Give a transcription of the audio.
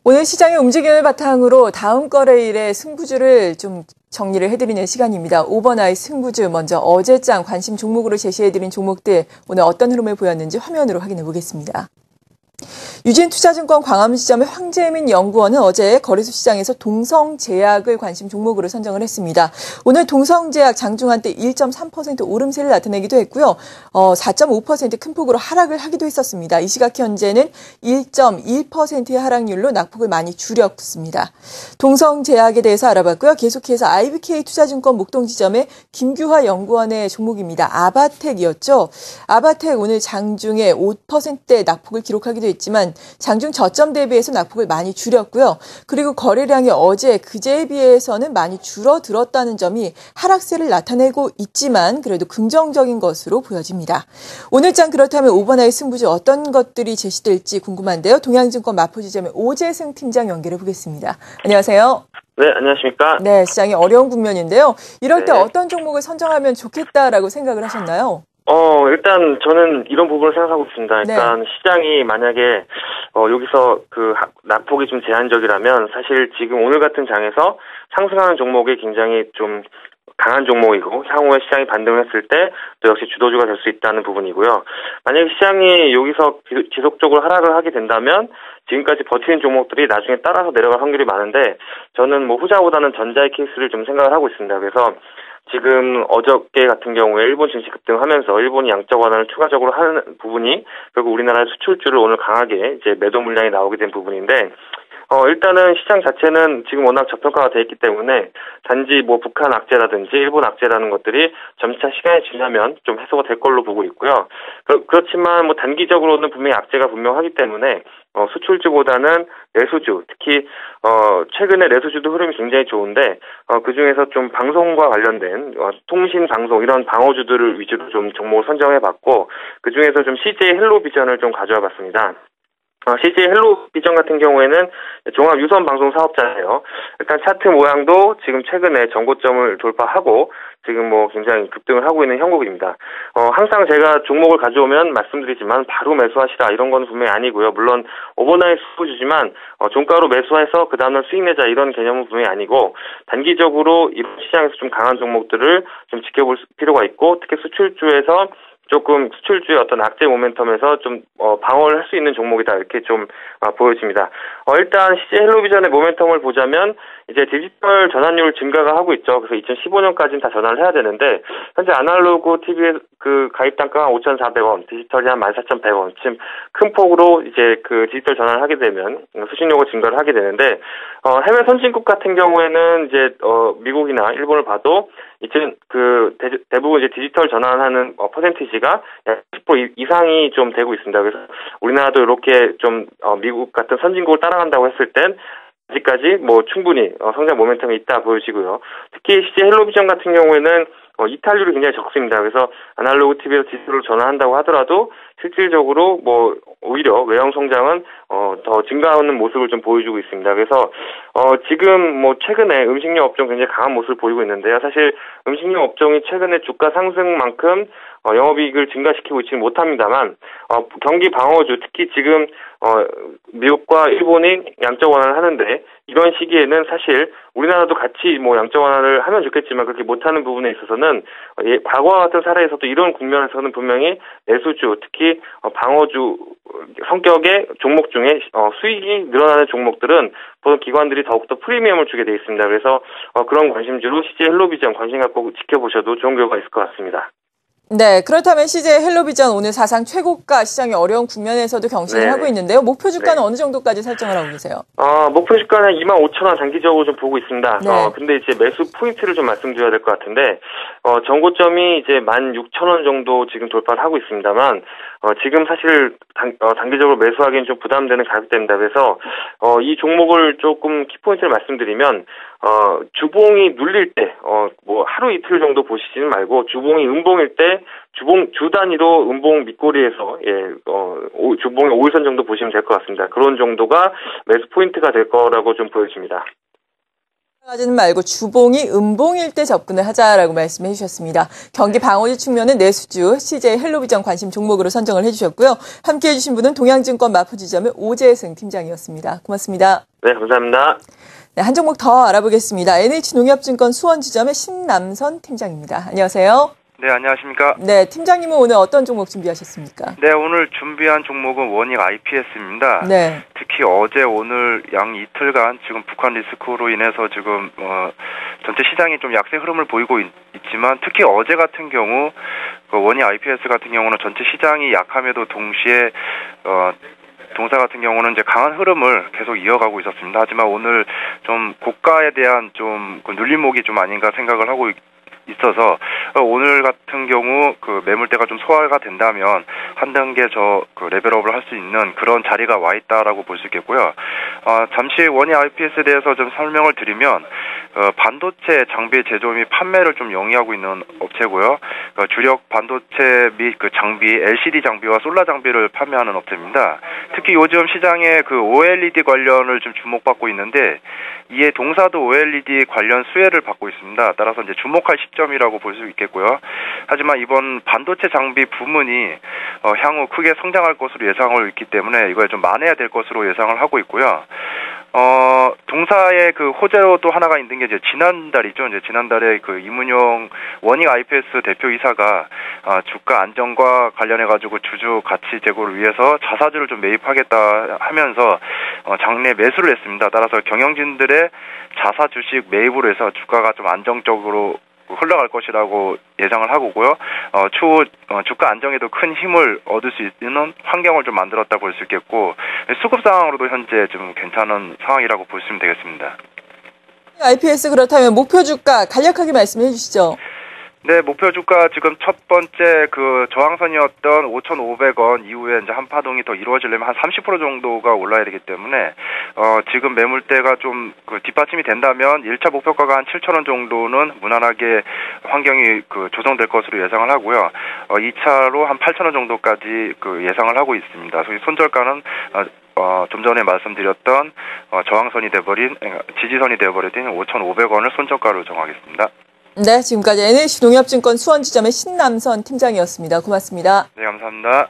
오늘 시장의 움직임을 바탕으로 다음 거래일의 승부주를 좀 정리를 해드리는 시간입니다. 오버나잇 승부주 먼저 어제장 관심 종목으로 제시해드린 종목들 오늘 어떤 흐름을 보였는지 화면으로 확인해 보겠습니다. 유진투자증권 광화문지점의 황재민 연구원은 어제 거래소 시장에서 동성제약을 관심 종목으로 선정을 했습니다. 오늘 동성제약 장중한 때 1.3% 오름세를 나타내기도 했고요. 4.5% 큰 폭으로 하락을 하기도 했었습니다. 이 시각 현재는 1.1%의 하락률로 낙폭을 많이 줄였습니다. 동성제약에 대해서 알아봤고요. 계속해서 IBK투자증권 목동지점의 김규화 연구원의 종목입니다. 아바텍이었죠. 아바텍 오늘 장중에 5%대 낙폭을 기록하기도 했지만 장중 저점 대비해서 낙폭을 많이 줄였고요. 그리고 거래량이 어제 그제에 비해서는 많이 줄어들었다는 점이 하락세를 나타내고 있지만 그래도 긍정적인 것으로 보여집니다. 오늘장 그렇다면 오버나잇 승부주 어떤 것들이 제시될지 궁금한데요. 동양증권 마포지점의 오재승 팀장 연결해 보겠습니다. 안녕하세요. 네, 안녕하십니까. 네, 시장이 어려운 국면인데요. 이럴 때 어떤 종목을 선정하면 좋겠다라고 생각을 하셨나요? 일단 저는 이런 부분을 생각하고 있습니다. 일단 시장이 만약에 여기서 그 낙폭이 좀 제한적이라면 사실 지금 오늘 같은 장에서 상승하는 종목이 굉장히 좀 강한 종목이고 향후에 시장이 반등을 했을 때 또 역시 주도주가 될 수 있다는 부분이고요. 만약에 시장이 여기서 지속적으로 하락을 하게 된다면 지금까지 버티는 종목들이 나중에 따라서 내려갈 확률이 많은데 저는 뭐 후자보다는 전자의 케이스를 좀 생각을 하고 있습니다. 그래서 지금 어저께 같은 경우에 일본 증시 급등하면서 일본이 양적 완화를 추가적으로 하는 부분이 결국 우리나라의 수출주를 오늘 강하게 이제 매도 물량이 나오게 된 부분인데 일단은 시장 자체는 지금 워낙 저평가가 돼 있기 때문에 단지 뭐 북한 악재라든지 일본 악재라는 것들이 점차 시간이 지나면 좀 해소가 될 걸로 보고 있고요. 그렇지만 뭐 단기적으로는 분명히 악재가 분명하기 때문에 수출주보다는 내수주, 특히 최근에 내수주도 흐름이 굉장히 좋은데 그중에서 좀 방송과 관련된 통신 방송 이런 방어주들을 위주로 좀 종목을 선정해봤고 그중에서 좀 CJ 헬로비전을 좀 가져와봤습니다. CJ 헬로비전 같은 경우에는 종합 유선 방송 사업자예요. 일단 차트 모양도 지금 최근에 전고점을 돌파하고 지금 뭐 굉장히 급등을 하고 있는 형국입니다. 항상 제가 종목을 가져오면 말씀드리지만 바로 매수하시라 이런 건 분명히 아니고요. 물론 오버나잇 수주지만 종가로 매수해서 그 다음날 수익 내자 이런 개념은 분명히 아니고 단기적으로 이런 시장에서 좀 강한 종목들을 좀 지켜볼 필요가 있고 특히 수출주에서 조금 수출주의 어떤 악재 모멘텀에서 좀 방어를 할 수 있는 종목이다 이렇게 좀 보여집니다. 일단 CJ 헬로비전의 모멘텀을 보자면 이제 디지털 전환율 증가가 하고 있죠. 그래서 2015년까지는 다 전환을 해야 되는데 현재 아날로그 TV의 그 가입 단가가 5,400원, 디지털이 한 14,100원. 지금 큰 폭으로 이제 그 디지털 전환을 하게 되면 수신료가 증가를 하게 되는데 해외 선진국 같은 경우에는 이제 미국이나 일본을 봐도 이제 그 대부분 이제 디지털 전환하는 퍼센티지가 약 10% 이상이 좀 되고 있습니다. 그래서 우리나라도 이렇게 좀 미국 같은 선진국을 따라간다고 했을 땐 아직까지 뭐 충분히 성장 모멘텀이 있다 보여지고요. 특히 CJ 헬로비전 같은 경우에는 이탈률이 굉장히 적습니다. 그래서 아날로그 TV에서 디지털로 전환한다고 하더라도 실질적으로 뭐 오히려 외형 성장은 더 증가하는 모습을 좀 보여주고 있습니다. 그래서 지금 뭐 최근에 음식료 업종 굉장히 강한 모습을 보이고 있는데요. 사실 음식료 업종이 최근에 주가 상승만큼 영업이익을 증가시키고 있지는 못합니다만 경기 방어주 특히 지금 미국과 일본이 양적 완화를 하는데 이런 시기에는 사실 우리나라도 같이 뭐 양적 완화를 하면 좋겠지만 그렇게 못하는 부분에 있어서는 과거와 같은 사례에서도 이런 국면에서는 분명히 내수주 특히 방어주 성격의 종목 중에 수익이 늘어나는 종목들은 보통 기관들이 더욱더 프리미엄을 주게 되어 있습니다. 그래서 그런 관심주로 CJ 헬로비전 관심 갖고 지켜보셔도 좋은 결과가 있을 것 같습니다. 네, 그렇다면 CJ 헬로비전 오늘 사상 최고가 시장이 어려운 국면에서도 경신을 하고 있는데요. 목표 주가는 어느 정도까지 설정을 하고 계세요? 목표 주가는 25,000원 단기적으로 좀 보고 있습니다. 네. 근데 이제 매수 포인트를 좀 말씀드려야 될 것 같은데, 전고점이 이제 16,000원 정도 지금 돌파를 하고 있습니다만, 지금 사실 단기적으로 매수하기엔 좀 부담되는 가격대입니다. 그래서 이 종목을 조금 키포인트를 말씀드리면 주봉이 눌릴 때 뭐 하루 이틀 정도 보시지는 말고 주봉이 음봉일 때 주 단위로 음봉 밑꼬리에서 주봉의 5일선 정도 보시면 될 것 같습니다. 그런 정도가 매수 포인트가 될 거라고 좀 보여집니다. 하지는 말고 주봉이 음봉일 때 접근을 하자라고 말씀해 주셨습니다. 경기 방어지 측면은 내수주, CJ 헬로비전 관심 종목으로 선정을 해주셨고요. 함께해 주신 분은 동양증권 마포지점의 오재승 팀장이었습니다. 고맙습니다. 네, 감사합니다. 네, 한 종목 더 알아보겠습니다. NH농협증권 수원지점의 신남선 팀장입니다. 안녕하세요. 네, 안녕하십니까. 네, 팀장님은 오늘 어떤 종목 준비하셨습니까? 네, 오늘 준비한 종목은 원익 IPS입니다. 네. 특히 어제 오늘 양 이틀간 지금 북한 리스크로 인해서 지금 전체 시장이 좀 약세 흐름을 보이고 있지만 특히 어제 같은 경우 원익 IPS 같은 경우는 전체 시장이 약함에도 동시에 동사 같은 경우는 이제 강한 흐름을 계속 이어가고 있었습니다. 하지만 오늘 좀 고가에 대한 좀 그 눌림목이 좀 아닌가 생각을 하고 있어서 오늘 같은 경우 그 매물대가 좀 소화가 된다면 한 단계 그 레벨업을 할 수 있는 그런 자리가 와 있다라고 볼 수 있겠고요. 잠시 원익 IPS에 대해서 좀 설명을 드리면 반도체 장비 제조 및 판매를 좀 영위하고 있는 업체고요. 주력 반도체 및 그 장비, LCD 장비와 솔라 장비를 판매하는 업체입니다. 특히 요즘 시장에 그 OLED 관련을 좀 주목받고 있는데 이에 동사도 OLED 관련 수혜를 받고 있습니다. 따라서 이제 주목할 시점이라고 볼 수 있겠고요. 하지만 이번 반도체 장비 부문이 향후 크게 성장할 것으로 예상을 있기 때문에 이거에 좀 만회해야 될 것으로 예상을 하고 있고요. 동사의 그 호재로 또 하나가 있는 게 이제 지난달이죠. 이제 지난달에 그 이문용 원익 IPS 대표이사가 주가 안정과 관련해가지고 주주 가치 제고를 위해서 자사주를 좀 매입하겠다 하면서 장내 매수를 했습니다. 따라서 경영진들의 자사 주식 매입으로 해서 주가가 좀 안정적으로 흘러갈 것이라고 예상을 하고요. 추후 주가 안정에도 큰 힘을 얻을 수 있는 환경을 좀 만들었다 볼 수 있겠고 수급 상황으로도 현재 좀 괜찮은 상황이라고 보시면 되겠습니다. IPS 그렇다면 목표 주가 간략하게 말씀해 주시죠. 네, 목표 주가 지금 첫 번째 그 저항선이었던 5,500원 이후에 이제 한 파동이 더 이루어지려면 한 30% 정도가 올라야 되기 때문에 지금 매물대가 좀 그 뒷받침이 된다면 1차 목표가가 한 7,000원 정도는 무난하게 환경이 그 조정될 것으로 예상을 하고요. 2차로 한 8,000원 정도까지 그 예상을 하고 있습니다. 그래서 손절가는 좀 전에 말씀드렸던 저항선이 돼버린 지지선이 돼버린 5,500원을 손절가로 정하겠습니다. 네, 지금까지 NH농협증권 수원지점의 신남선 팀장이었습니다. 고맙습니다. 네, 감사합니다.